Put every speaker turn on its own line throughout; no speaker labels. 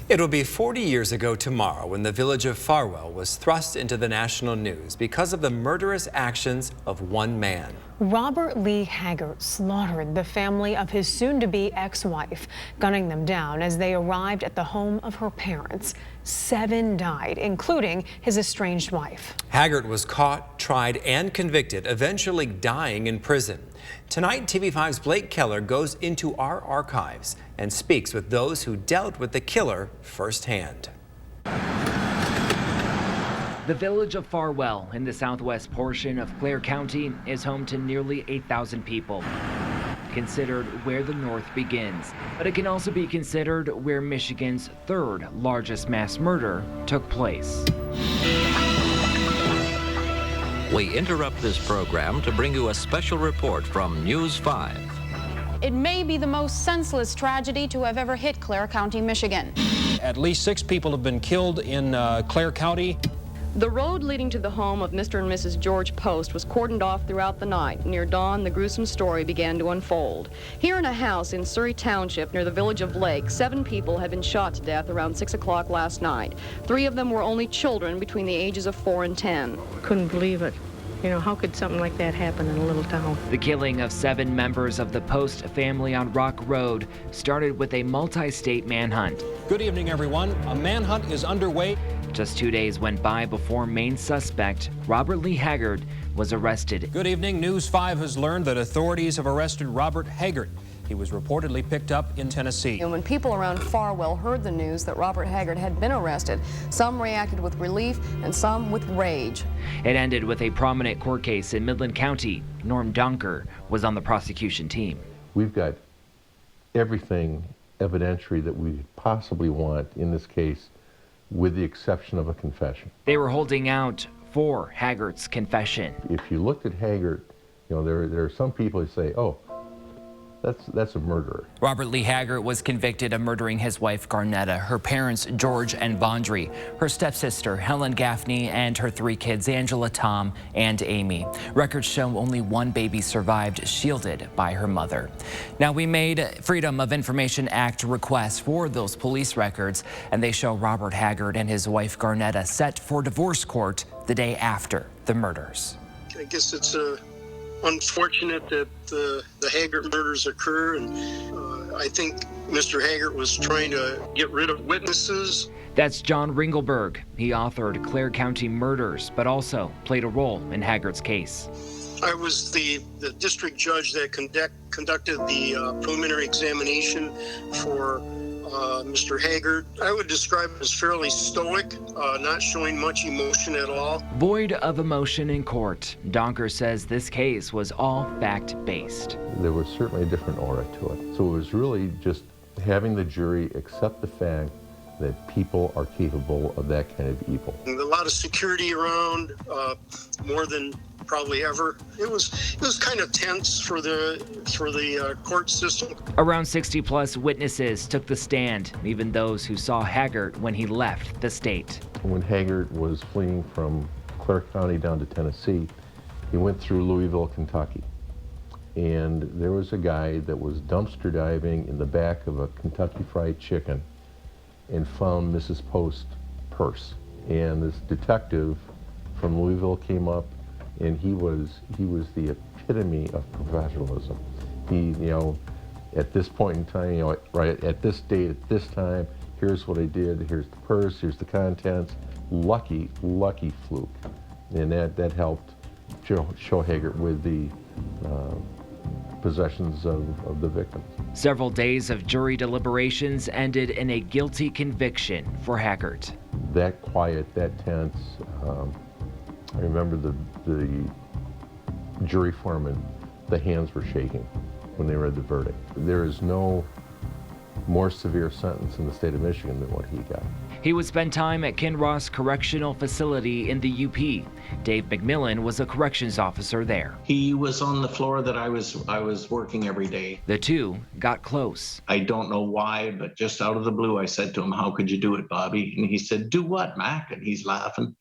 It'll be 40 years ago tomorrow when the village of Farwell was thrust into the national news because of the murderous actions of one man.
Robert Lee Haggart slaughtered the family of his soon-to-be ex-wife, gunning them down as they arrived at the home of her parents. 7 died, including his estranged wife.
Haggart was caught, tried, and convicted, eventually dying in prison. Tonight, TV5's Blake Keller goes into our archives and speaks with those who dealt with the killer firsthand.
The village of Farwell in the southwest portion of Clare County is home to nearly 8,000 people. Considered where the North begins, but it can also be considered where Michigan's 3rd largest mass murder took place.
We interrupt this program to bring you a special report from News 5.
It may be the most senseless tragedy to have ever hit Clare County, Michigan.
At least 6 people have been killed in Clare County.
The road leading to the home of Mr. and Mrs. George Post was cordoned off throughout the night. Near dawn, the gruesome story began to unfold. Here in a house in Surrey Township near the village of Lake, 7 people had been shot to death around 6 o'clock last night. 3 of them were only children between the ages of 4 and 10.
Couldn't believe it. You know, how could something like that happen in a little town?
The killing of 7 members of the Post family on Rock Road started with a multi-state manhunt.
Good evening, everyone. A manhunt is underway.
Just 2 days went by before main suspect, Robert Lee Haggart, was arrested.
Good evening. News 5 has learned that authorities have arrested Robert Haggart. He was reportedly picked up in Tennessee.
And when people around Farwell heard the news that Robert Haggart had been arrested, some reacted with relief and some with rage.
It ended with a prominent court case in Midland County. Norm Donker was on the prosecution team.
We've got everything evidentiary that we possibly want in this case, with the exception of a confession.
They were holding out for Haggart's confession.
If you looked at Haggart, you know, there are some people who say, oh, that's a murderer.
Robert Lee Haggart was convicted of murdering his wife Garnetta, her parents George and Vondry, her stepsister Helen Gaffney, and her 3 kids Angela, Tom, and Amy. Records show only 1 baby survived, shielded by her mother. Now, we made Freedom of Information Act requests for those police records, and they show Robert Haggart and his wife Garnetta set for divorce court the day after the murders.
I guess it's unfortunate that the Haggart murders occur, and I think Mr. Haggart was trying to get rid of witnesses.
That's John Ringelberg. He authored Clare County Murders, but also played a role in Haggart's case.
I was the district judge that conducted the preliminary examination for Mr. Haggart. I would describe him as fairly stoic, not showing much emotion at all.
Void of emotion in court, Donker says this case was all fact-based.
There was certainly a different aura to it. So it was really just having the jury accept the fact that people are capable of that kind of evil.
And a lot of security around, more than probably ever. It was kind of tense for the court system.
Around 60-plus witnesses took the stand, even those who saw Haggart when he left the state.
When Haggart was fleeing from Clare County down to Tennessee, he went through Louisville, Kentucky. And there was a guy that was dumpster diving in the back of a Kentucky Fried Chicken and found Mrs. Post's purse. And this detective from Louisville came up, and he was the epitome of professionalism. He, you know, at this point in time, you know, right at this date, at this time, here's what I did, here's the purse, here's the contents. Lucky fluke. And that helped show Haggart with the possessions of the victims.
Several days of jury deliberations ended in a guilty conviction for Haggart.
That quiet, that tense. I remember the jury foreman, the hands were shaking when they read the verdict. There is no more severe sentence in the state of Michigan than what he got.
He would spend time at Kinross Correctional Facility in the UP. Dave McMillian was a corrections officer there.
He was on the floor that I was working every day.
The two got close.
I don't know why, but just out of the blue, I said to him, "How could you do it, Bobby?" And he said, "Do what, Mac?" And he's laughing.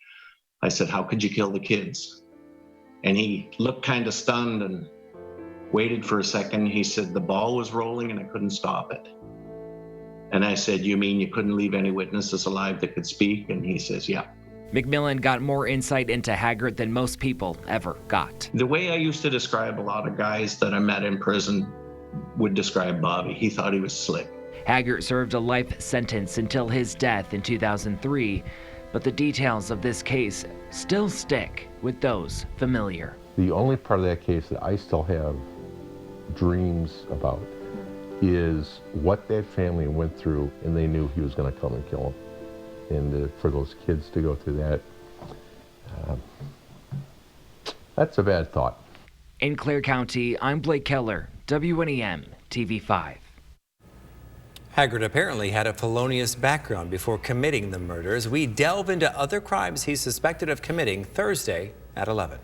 I said, "How could you kill the kids?" And he looked kind of stunned and waited for a second. He said, "The ball was rolling and I couldn't stop it." And I said, you mean you couldn't leave any witnesses alive that could speak? And he says, yeah.
McMillian got more insight into Haggart than most people ever got.
The way I used to describe a lot of guys that I met in prison would describe Bobby. He thought he was slick.
Haggart served a life sentence until his death in 2003, but the details of this case still stick with those familiar.
The only part of that case that I still have dreams about is what that family went through, and they knew he was going to come and kill them. And for those kids to go through that, that's a bad thought.
In Clare County, I'm Blake Keller, WNEM TV5.
Haggart apparently had a felonious background before committing the murders. We delve into other crimes he's suspected of committing Thursday at 11.